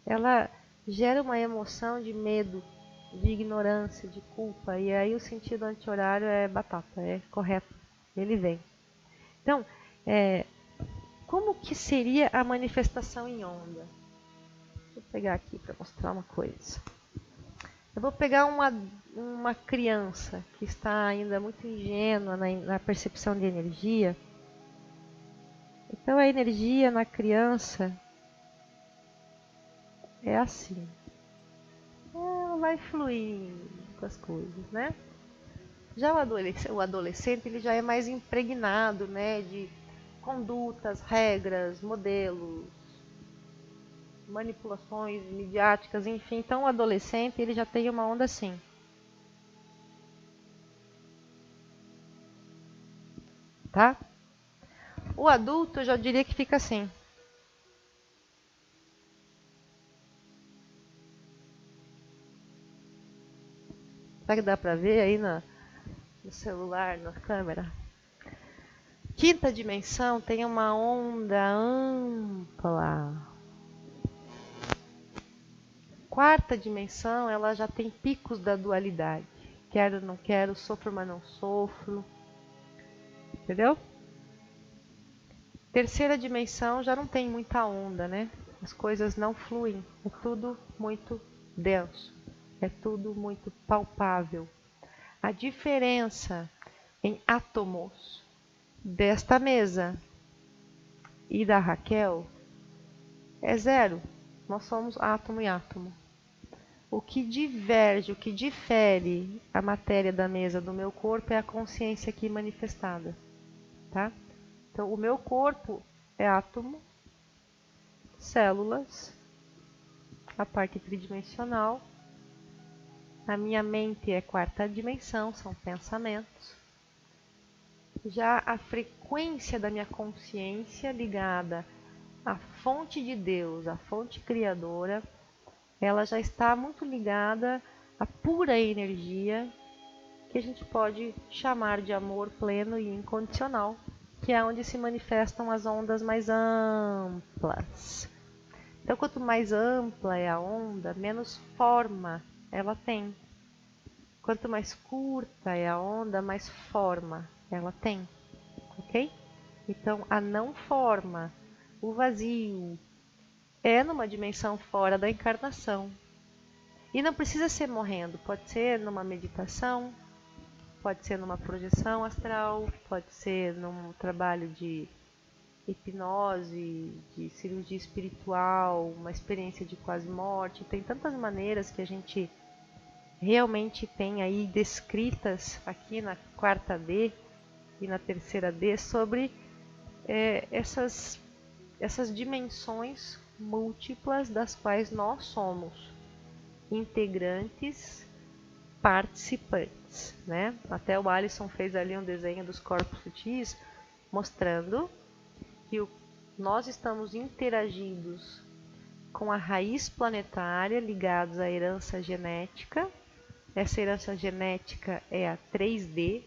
ela gera uma emoção de medo, de ignorância, de culpa, e aí o sentido anti-horário é batata, é correto, ele vem. Então, como que seria a manifestação em onda? Deixa eu pegar aqui para mostrar uma coisa. Eu vou pegar uma criança que está ainda muito ingênua na percepção de energia. Então, a energia na criança é assim. Ela vai fluir com as coisas, né? Já o adolescente ele já é mais impregnado, né, de condutas, regras, modelos, manipulações midiáticas, enfim. Então, o adolescente ele já tem uma onda assim. Tá? O adulto eu já diria que fica assim. Será que dá para ver aí no celular, na câmera? Quinta dimensão tem uma onda ampla. Quarta dimensão, ela já tem picos da dualidade. Quero, não quero, sofro, mas não sofro. Entendeu? Terceira dimensão já não tem muita onda, né? As coisas não fluem. É tudo muito denso. É tudo muito palpável. A diferença em átomos desta mesa e da Raquel é zero. Nós somos átomo e átomo. O que diverge, o que difere a matéria da mesa do meu corpo é a consciência aqui manifestada, tá? Então, o meu corpo é átomo, células, a parte tridimensional. A minha mente é quarta dimensão, são pensamentos. Já a frequência da minha consciência ligada à fonte de Deus, à fonte criadora, ela já está muito ligada à pura energia que a gente pode chamar de amor pleno e incondicional, que é onde se manifestam as ondas mais amplas. Então, quanto mais ampla é a onda, menos forma ela tem. Quanto mais curta é a onda, mais forma ela tem, ok? Então, a não forma, o vazio, é numa dimensão fora da encarnação. E não precisa ser morrendo, pode ser numa meditação, pode ser numa projeção astral, pode ser num trabalho de hipnose, de cirurgia espiritual, uma experiência de quase morte. Tem tantas maneiras que a gente realmente tem aí descritas aqui na quarta D e na terceira D sobre essas dimensões múltiplas das quais nós somos integrantes, participantes, né? Até o Alisson fez ali um desenho dos corpos sutis mostrando que nós estamos interagidos com a raiz planetária, ligados à herança genética. Essa herança genética é a 3D,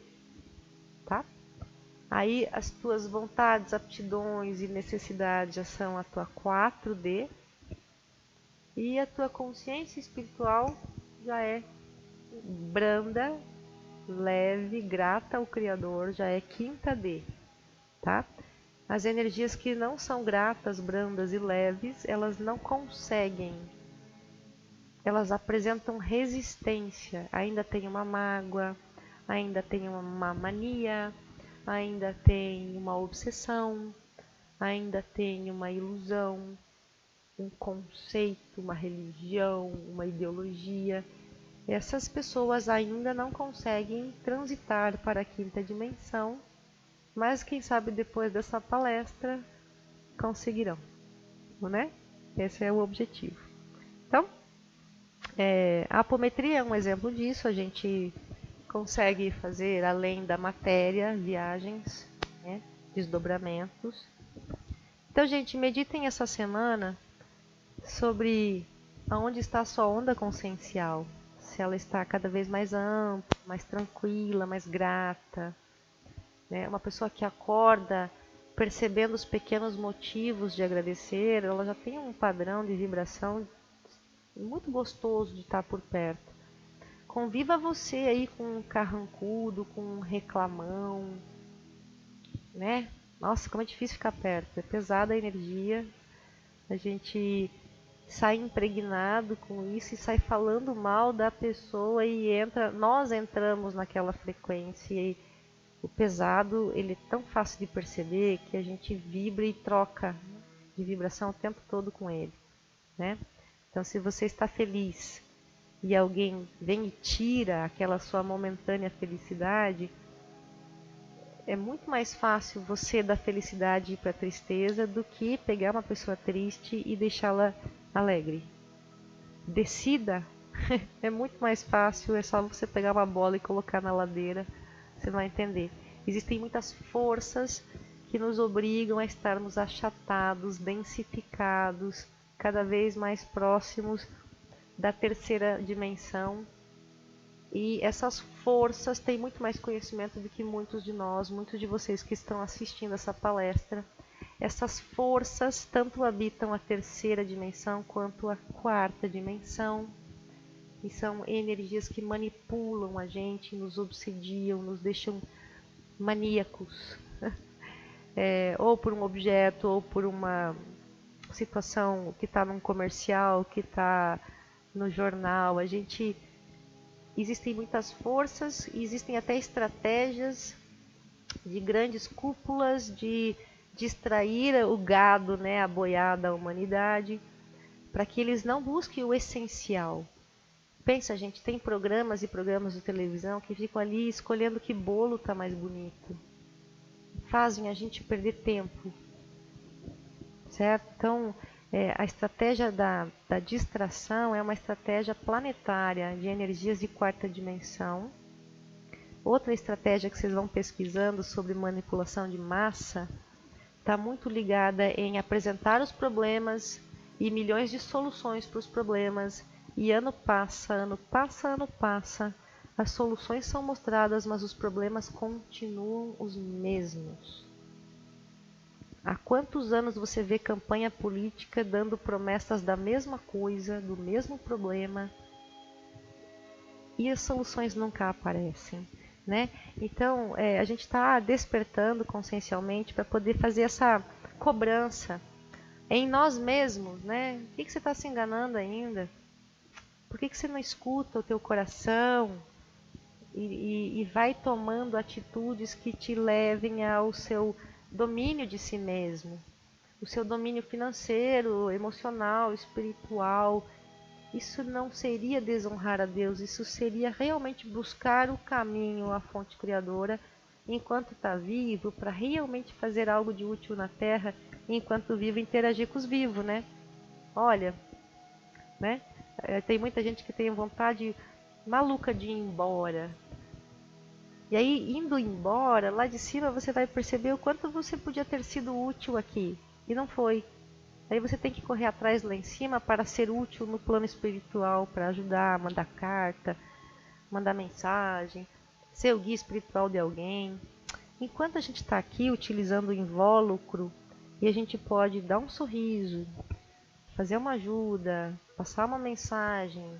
tá? Aí as tuas vontades, aptidões e necessidades já são a tua 4D. E a tua consciência espiritual já é branda, leve, grata ao Criador, já é 5D, tá? As energias que não são gratas, brandas e leves, elas não conseguem, elas apresentam resistência, ainda tem uma mágoa, ainda tem uma mania, ainda tem uma obsessão, ainda tem uma ilusão, um conceito, uma religião, uma ideologia. Essas pessoas ainda não conseguem transitar para a quinta dimensão, mas quem sabe depois dessa palestra conseguirão, né? Esse é o objetivo. Então, a apometria é um exemplo disso. A gente consegue fazer além da matéria, viagens, né? Desdobramentos. Então, gente, meditem essa semana sobre aonde está a sua onda consciencial. Se ela está cada vez mais ampla, mais tranquila, mais grata, né? Uma pessoa que acorda percebendo os pequenos motivos de agradecer, ela já tem um padrão de vibração muito gostoso de estar por perto. Conviva você aí com um carrancudo, com um reclamão, né? Nossa, como é difícil ficar perto, é pesada a energia, a gente sai impregnado com isso e sai falando mal da pessoa e nós entramos naquela frequência e o pesado, ele é tão fácil de perceber que a gente vibra e troca de vibração o tempo todo com ele, né? Então, se você está feliz e alguém vem e tira aquela sua momentânea felicidade, é muito mais fácil você da felicidade ir para a tristeza do que pegar uma pessoa triste e deixá-la alegre. Decida, é muito mais fácil, é só você pegar uma bola e colocar na ladeira, você vai entender. Existem muitas forças que nos obrigam a estarmos achatados, densificados, cada vez mais próximos da terceira dimensão. E essas forças têm muito mais conhecimento do que muitos de nós, muitos de vocês que estão assistindo essa palestra. Essas forças tanto habitam a terceira dimensão quanto a quarta dimensão. E são energias que manipulam a gente, nos obsediam, nos deixam maníacos. Ou por um objeto, ou por uma situação que está num comercial, que está no jornal. Existem muitas forças, e existem até estratégias de grandes cúpulas de distrair o gado, né, a boiada, a humanidade, para que eles não busquem o essencial. Pensa, gente, tem programas e programas de televisão que ficam ali escolhendo que bolo está mais bonito. Fazem a gente perder tempo, certo? Então, a estratégia da distração é uma estratégia planetária de energias de quarta dimensão. Outra estratégia que vocês vão pesquisando sobre manipulação de massa está muito ligada em apresentar os problemas e milhões de soluções para os problemas. E ano passa, ano passa, ano passa, as soluções são mostradas, mas os problemas continuam os mesmos. Há quantos anos você vê campanha política dando promessas da mesma coisa, do mesmo problema, e as soluções nunca aparecem, né? Então, a gente está despertando consciencialmente para poder fazer essa cobrança em nós mesmos, né? Por que você está se enganando ainda? Por que você não escuta o teu coração e vai tomando atitudes que te levem ao seu domínio de si mesmo, o seu domínio financeiro, emocional, espiritual? Isso não seria desonrar a Deus, isso seria realmente buscar o caminho, a fonte criadora, enquanto está vivo, para realmente fazer algo de útil na Terra, enquanto vivo, interagir com os vivos, né? Olha, né? Tem muita gente que tem vontade maluca de ir embora. E aí, indo embora, lá de cima você vai perceber o quanto você podia ter sido útil aqui, e não foi. Aí você tem que correr atrás lá em cima para ser útil no plano espiritual, para ajudar, mandar carta, mandar mensagem, ser o guia espiritual de alguém. Enquanto a gente está aqui utilizando o invólucro, e a gente pode dar um sorriso, fazer uma ajuda, passar uma mensagem,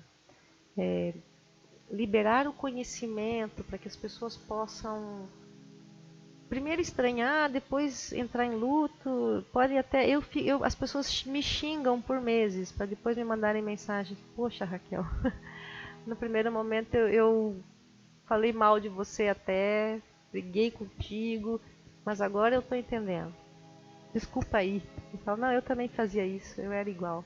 liberar o conhecimento para que as pessoas possam primeiro estranhar, depois entrar em luto. Pode até as pessoas me xingam por meses para depois me mandarem mensagem: poxa, Raquel, no primeiro momento eu falei mal de você, até briguei contigo, mas agora eu estou entendendo, desculpa aí. Eu falo: não, eu também fazia isso, eu era igual.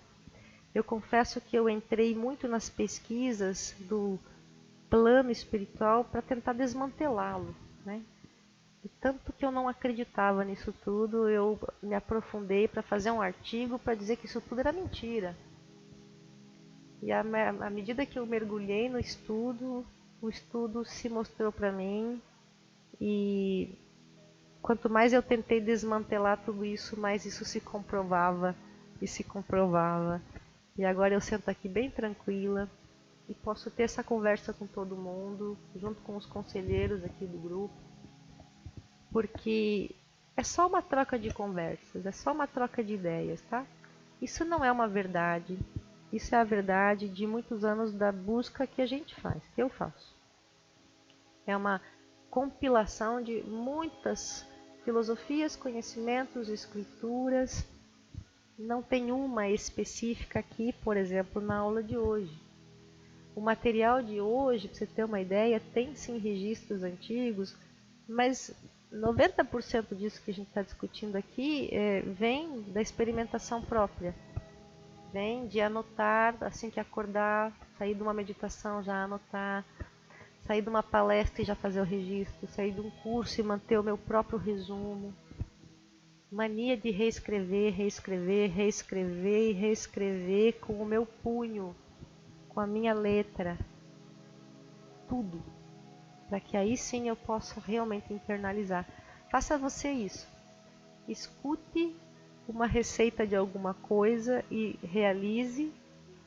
Eu confesso que eu entrei muito nas pesquisas do plano espiritual para tentar desmantelá-lo, né? E tanto que eu não acreditava nisso tudo, eu me aprofundei para fazer um artigo para dizer que isso tudo era mentira. E à medida que eu mergulhei no estudo, o estudo se mostrou para mim e quanto mais eu tentei desmantelar tudo isso, mais isso se comprovava e se comprovava. E agora eu sento aqui bem tranquila e posso ter essa conversa com todo mundo, junto com os conselheiros aqui do grupo, porque é só uma troca de conversas, é só uma troca de ideias, tá? Isso não é uma verdade, isso é a verdade de muitos anos da busca que a gente faz, que eu faço. É uma compilação de muitas filosofias, conhecimentos, escrituras. Não tem uma específica aqui, por exemplo, na aula de hoje. O material de hoje, para você ter uma ideia, tem sim registros antigos, mas 90% disso que a gente está discutindo aqui vem da experimentação própria. Vem de anotar assim que acordar, sair de uma meditação já anotar, sair de uma palestra e já fazer o registro, sair de um curso e manter o meu próprio resumo. Mania de reescrever, reescrever, reescrever e reescrever com o meu punho, com a minha letra. Tudo. Para que aí sim eu possa realmente internalizar. Faça você isso. Escute uma receita de alguma coisa e realize,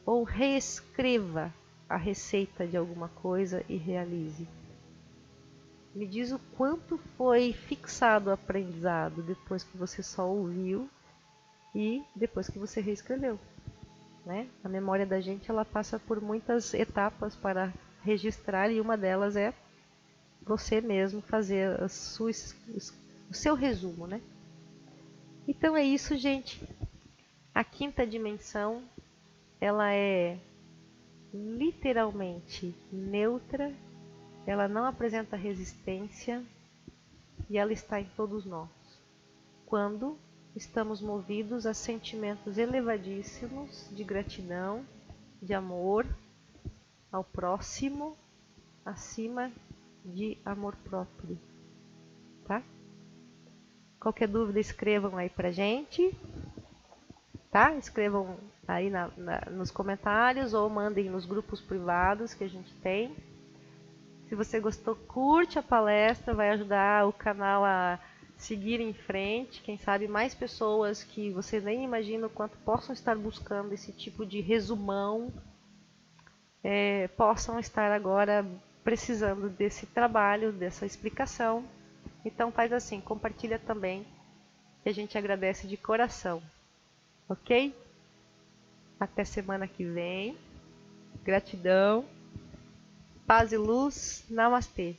ou reescreva a receita de alguma coisa e realize. Me diz o quanto foi fixado o aprendizado depois que você só ouviu e depois que você reescreveu, né? A memória da gente ela passa por muitas etapas para registrar e uma delas é você mesmo fazer o seu resumo, né? Então é isso, gente. A quinta dimensão ela é literalmente neutra, ela não apresenta resistência e ela está em todos nós. Quando estamos movidos a sentimentos elevadíssimos de gratidão, de amor ao próximo, acima de amor próprio, tá? Qualquer dúvida escrevam aí pra gente, tá? Escrevam aí nos comentários ou mandem nos grupos privados que a gente tem. Se você gostou, curte a palestra, vai ajudar o canal a seguir em frente. Quem sabe mais pessoas que você nem imagina o quanto possam estar buscando esse tipo de resumão, possam estar agora precisando desse trabalho, dessa explicação. Então faz assim, compartilha também, que a gente agradece de coração. Ok? Até semana que vem. Gratidão. Paz e luz. Namastê.